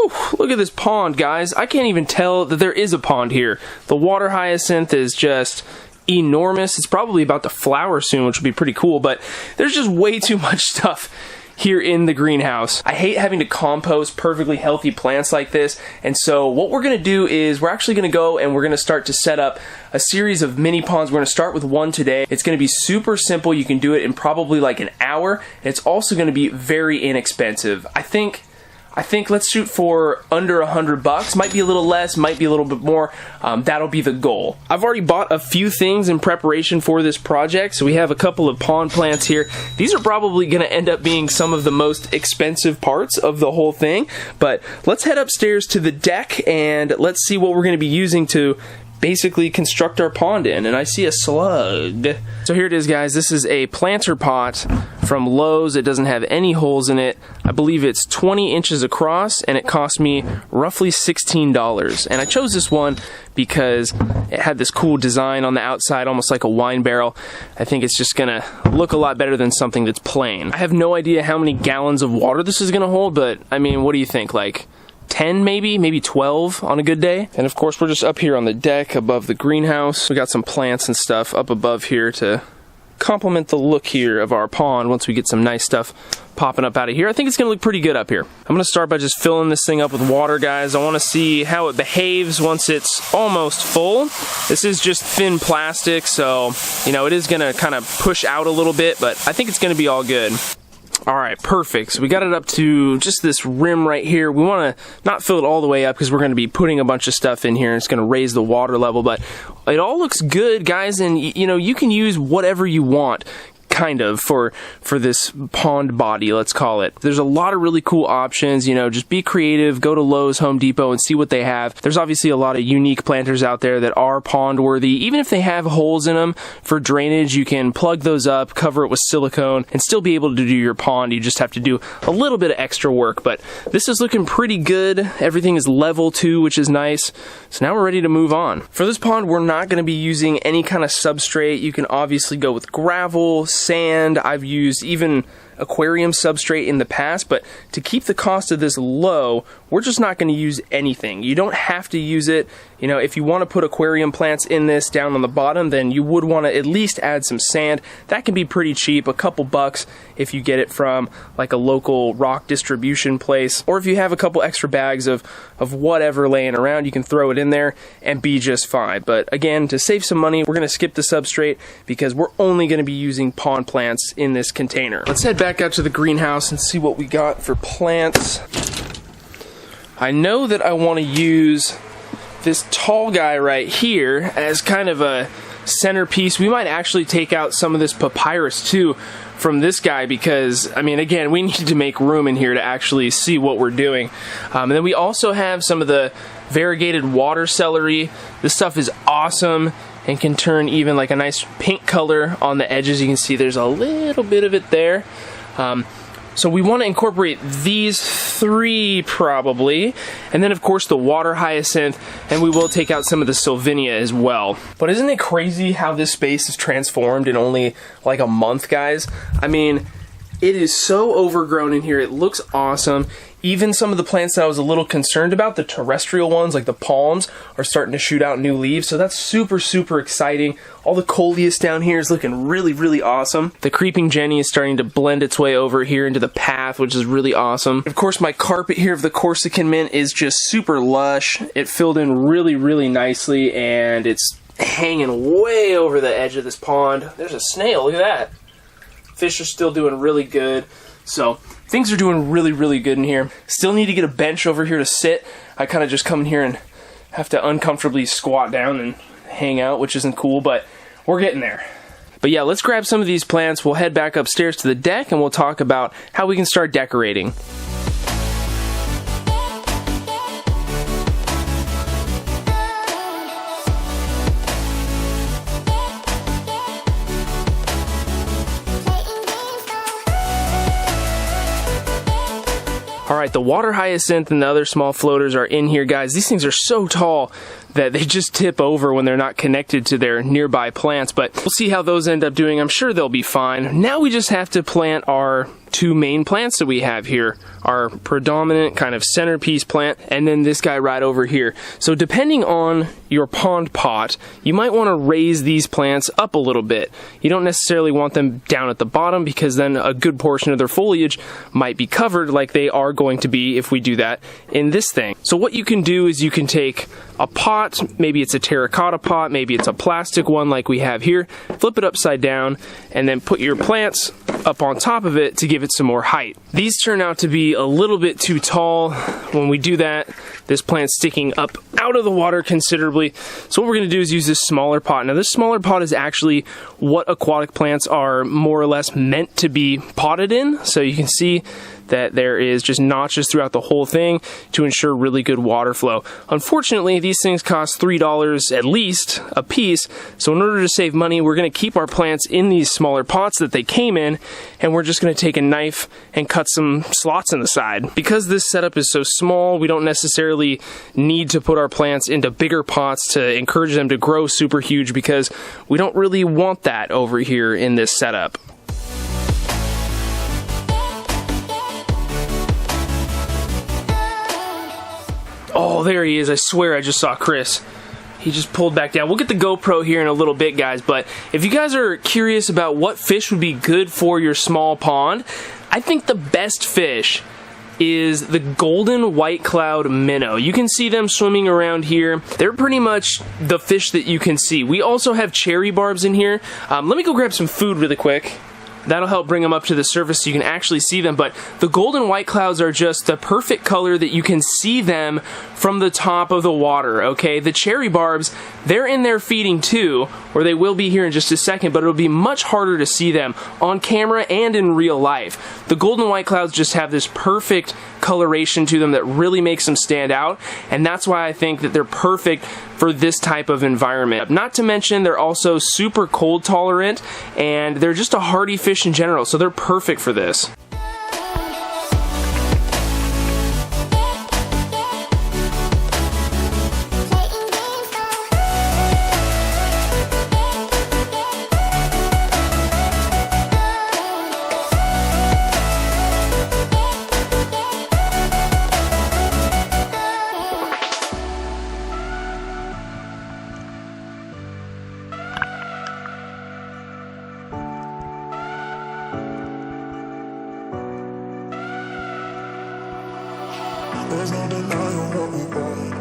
Whew, look at this pond, guys. I can't even tell that there is a pond here. The water hyacinth is just enormous. It's probably about to flower soon, which would be pretty cool, but there's just way too much stuff here in the greenhouse. I hate having to compost perfectly healthy plants like this, and so what we're going to do is we're actually going to go and we're going to start to set up a series of mini ponds. We're going to start with one today. It's going to be super simple. You can do it in probably like an hour, and it's also going to be very inexpensive. I think let's shoot for under $100. Might be a little less, might be a little bit more. That'll be the goal. I've already bought a few things in preparation for this project. So we have a couple of pond plants here. These are probably going to end up being some of the most expensive parts of the whole thing. But let's head upstairs to the deck and let's see what we're going to be using to basically construct our pond in. And I see a slug. So here it is, guys. This is a planter pot from Lowe's. It doesn't have any holes in it. I believe it's 20 inches across, and it cost me roughly $16. And I chose this one because it had this cool design on the outside, almost like a wine barrel. I think it's just gonna look a lot better than something that's plain. I have no idea how many gallons of water this is gonna hold, but I mean, what do you think? Like 10 maybe 12 on a good day. And of course, we're just up here on the deck above the greenhouse. We got some plants and stuff up above here to complement the look here of our pond once we get some nice stuff popping up out of here. I think it's gonna look pretty good up here. I'm gonna start by just filling this thing up with water, guys. I wanna see how it behaves once it's almost full. This is just thin plastic, so, you know, it is gonna kind of push out a little bit, but I think it's gonna be all good. Alright, perfect. So we got it up to just this rim right here. We want to not fill it all the way up because we're going to be putting a bunch of stuff in here. It's going to raise the water level, but it all looks good, guys, and you know, you can use whatever you want kind of for this pond body, let's call it. There's a lot of really cool options. You know, just be creative, go to Lowe's, Home Depot, and see what they have. There's obviously a lot of unique planters out there that are pond worthy. Even if they have holes in them for drainage, you can plug those up, cover it with silicone, and still be able to do your pond. You just have to do a little bit of extra work, but this is looking pretty good. Everything is level too, which is nice. So now we're ready to move on. For this pond, we're not going to be using any kind of substrate. You can obviously go with gravel, sand. I've used even aquarium substrate in the past, but to keep the cost of this low, we're just not going to use anything. You don't have to use it. You know, if you want to put aquarium plants in this down on the bottom, then you would want to at least add some sand. That can be pretty cheap, a couple bucks if you get it from like a local rock distribution place, or if you have a couple extra bags of whatever laying around, you can throw it in there and be just fine. But again, to save some money, we're going to skip the substrate because we're only going to be using pond plants in this container. Let's head back out to the greenhouse and see what we got for plants. I know that I want to use this tall guy right here as kind of a centerpiece. We might actually take out some of this papyrus too from this guy because, I mean, again, we need to make room in here to actually see what we're doing. And then we also have some of the variegated water celery. This stuff is awesome and can turn even like a nice pink color on the edges. You can see there's a little bit of it there. So we want to incorporate these three probably, and then of course the water hyacinth, and we will take out some of the sylvinia as well. But isn't it crazy how this space is transformed in only like a month, guys? I mean, it is so overgrown in here. It looks awesome. Even some of the plants that I was a little concerned about, the terrestrial ones like the palms, are starting to shoot out new leaves, so that's super, super exciting. All the coleus down here is looking really, really awesome. The creeping Jenny is starting to blend its way over here into the path, which is really awesome. Of course, my carpet here of the Corsican mint is just super lush. It filled in really, really nicely, and it's hanging way over the edge of this pond. There's a snail, look at that. Fish are still doing really good. So things are doing really, really good in here. Still need to get a bench over here to sit. I kind of just come in here and have to uncomfortably squat down and hang out, which isn't cool, but we're getting there. But yeah, let's grab some of these plants. We'll head back upstairs to the deck and we'll talk about how we can start decorating. Alright, the water hyacinth and the other small floaters are in here, guys. These things are so tall that they just tip over when they're not connected to their nearby plants, but we'll see how those end up doing. I'm sure they'll be fine. Now we just have to plant our two main plants that we have here. Our predominant kind of centerpiece plant, and then this guy right over here. So depending on your pond pot, you might want to raise these plants up a little bit. You don't necessarily want them down at the bottom, because then a good portion of their foliage might be covered like they are going to be if we do that in this thing. So what you can do is you can take a pot, maybe it's a terracotta pot, maybe it's a plastic one like we have here, flip it upside down, and then put your plants up on top of it to give it some more height. These turn out to be a little bit too tall. When we do that, this plant's sticking up out of the water considerably. So what we're going to do is use this smaller pot. Now this smaller pot is actually what aquatic plants are more or less meant to be potted in. So you can see that there is just notches throughout the whole thing to ensure really good water flow. Unfortunately, these things cost $3 at least a piece, so in order to save money, we're going to keep our plants in these smaller pots that they came in, and we're just going to take a knife and cut some slots in the side. Because this setup is so small, we don't necessarily need to put our plants into bigger pots to encourage them to grow super huge, because we don't really want that over here in this setup. Oh, there he is. I swear I just saw Chris. He just pulled back down. We'll get the GoPro here in a little bit, guys, but if you guys are curious about what fish would be good for your small pond, I think the best fish is the golden white cloud minnow. You can see them swimming around here. They're pretty much the fish that you can see. We also have cherry barbs in here. Let me go grab some food really quick. That'll help bring them up to the surface so you can actually see them. But the golden white clouds are just the perfect color that you can see them from the top of the water, okay? The cherry barbs, they're in there feeding too, or they will be here in just a second, but it'll be much harder to see them on camera and in real life. The golden white clouds just have this perfect coloration to them that really makes them stand out, and that's why I think that they're perfect for this type of environment. Not to mention, they're also super cold tolerant, and they're just a hardy fish in general, so they're perfect for this. There's no denying what we want.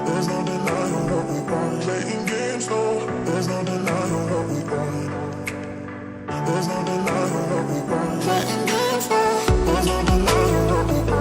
There's no denying what we want. Playing games, no. There's no denying what we want. There's no denying what we want. Playing games, no. There's no denying what we want.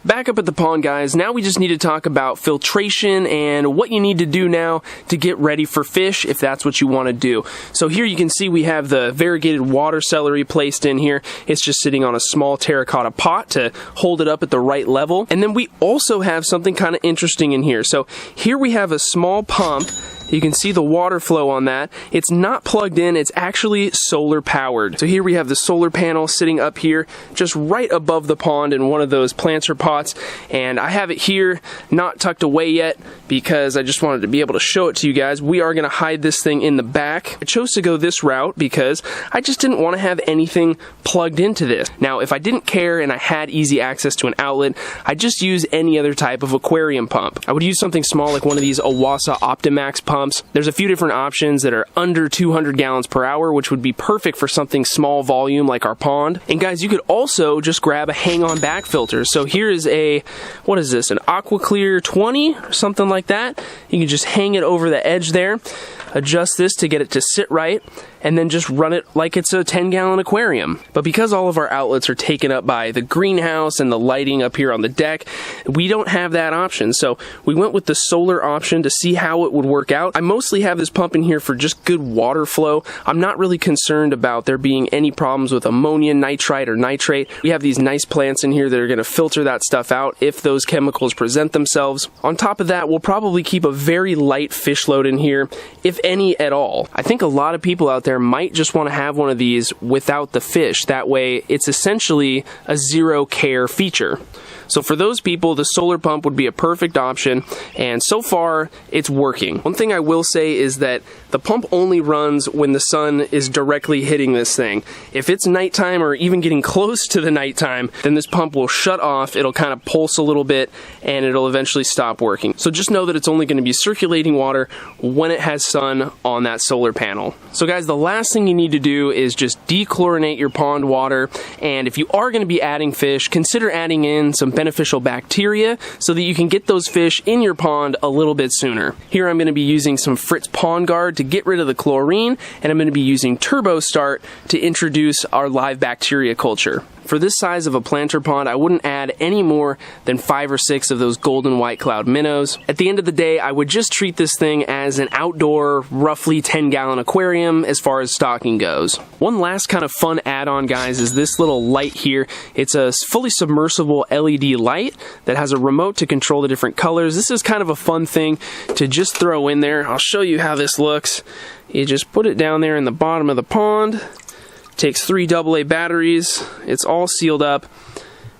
Back up at the pond, guys. Now we just need to talk about filtration and what you need to do now to get ready for fish if that's what you want to do. So here you can see we have the variegated water celery placed in here. It's just sitting on a small terracotta pot to hold it up at the right level. And then we also have something kind of interesting in here. So here we have a small pump. You can see the water flow on that. It's not plugged in, it's actually solar powered. So here we have the solar panel sitting up here, just right above the pond in one of those planter pots. And I have it here, not tucked away yet, because I just wanted to be able to show it to you guys. We are gonna hide this thing in the back. I chose to go this route because I just didn't want to have anything plugged into this. Now, if I didn't care and I had easy access to an outlet, I'd just use any other type of aquarium pump. I would use something small like one of these Oase Optimax pumps. There's a few different options that are under 200 gallons per hour, which would be perfect for something small volume like our pond. And guys, you could also just grab a hang-on back filter. So here is a, what is this, an AquaClear 20 or something like that. You can just hang it over the edge there, adjust this to get it to sit right, and then just run it like it's a 10-gallon aquarium. But because all of our outlets are taken up by the greenhouse and the lighting up here on the deck, we don't have that option. So we went with the solar option to see how it would work out. I mostly have this pump in here for just good water flow. I'm not really concerned about there being any problems with ammonia, nitrite, or nitrate. We have these nice plants in here that are going to filter that stuff out if those chemicals present themselves. On top of that, we'll probably keep a very light fish load in here, if any at all. I think a lot of people out there might just want to have one of these without the fish. That way, it's essentially a zero care feature. So for those people, the solar pump would be a perfect option, and so far, it's working. One thing I will say is that the pump only runs when the sun is directly hitting this thing. If it's nighttime or even getting close to the nighttime, then this pump will shut off, it'll kind of pulse a little bit, and it'll eventually stop working. So just know that it's only going to be circulating water when it has sun on that solar panel. So guys, the last thing you need to do is just dechlorinate your pond water, and if you are going to be adding fish, consider adding in some beneficial bacteria so that you can get those fish in your pond a little bit sooner. Here I'm going to be using some Fritz Pond Guard to get rid of the chlorine, and I'm going to be using Turbo Start to introduce our live bacteria culture. For this size of a planter pond, I wouldn't add any more than 5 or 6 of those golden white cloud minnows. At the end of the day, I would just treat this thing as an outdoor, roughly 10-gallon aquarium as far as stocking goes. One last kind of fun add-on, guys, is this little light here. It's a fully submersible LED light that has a remote to control the different colors. This is kind of a fun thing to just throw in there. I'll show you how this looks. You just put it down there in the bottom of the pond. Takes 3 AA batteries, it's all sealed up,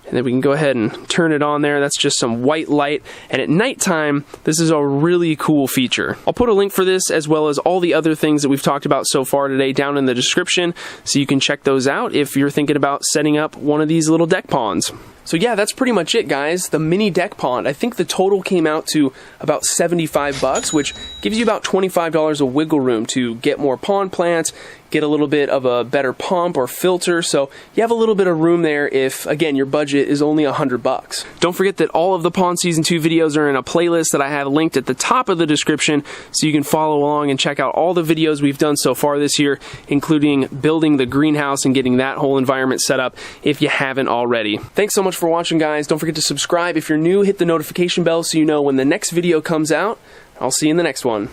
and then we can go ahead and turn it on there. That's just some white light, and at nighttime, this is a really cool feature. I'll put a link for this as well as all the other things that we've talked about so far today down in the description, so you can check those out if you're thinking about setting up one of these little deck ponds. So yeah, that's pretty much it, guys. The mini deck pond. I think the total came out to about 75 bucks, which gives you about $25 of wiggle room to get more pond plants, get a little bit of a better pump or filter. So you have a little bit of room there if, again, your budget is only 100 bucks. Don't forget that all of the Pond Season 2 videos are in a playlist that I have linked at the top of the description, so you can follow along and check out all the videos we've done so far this year, including building the greenhouse and getting that whole environment set up if you haven't already. Thanks so much for watching, guys. Don't forget to subscribe. If you're new, hit the notification bell so you know when the next video comes out. I'll see you in the next one.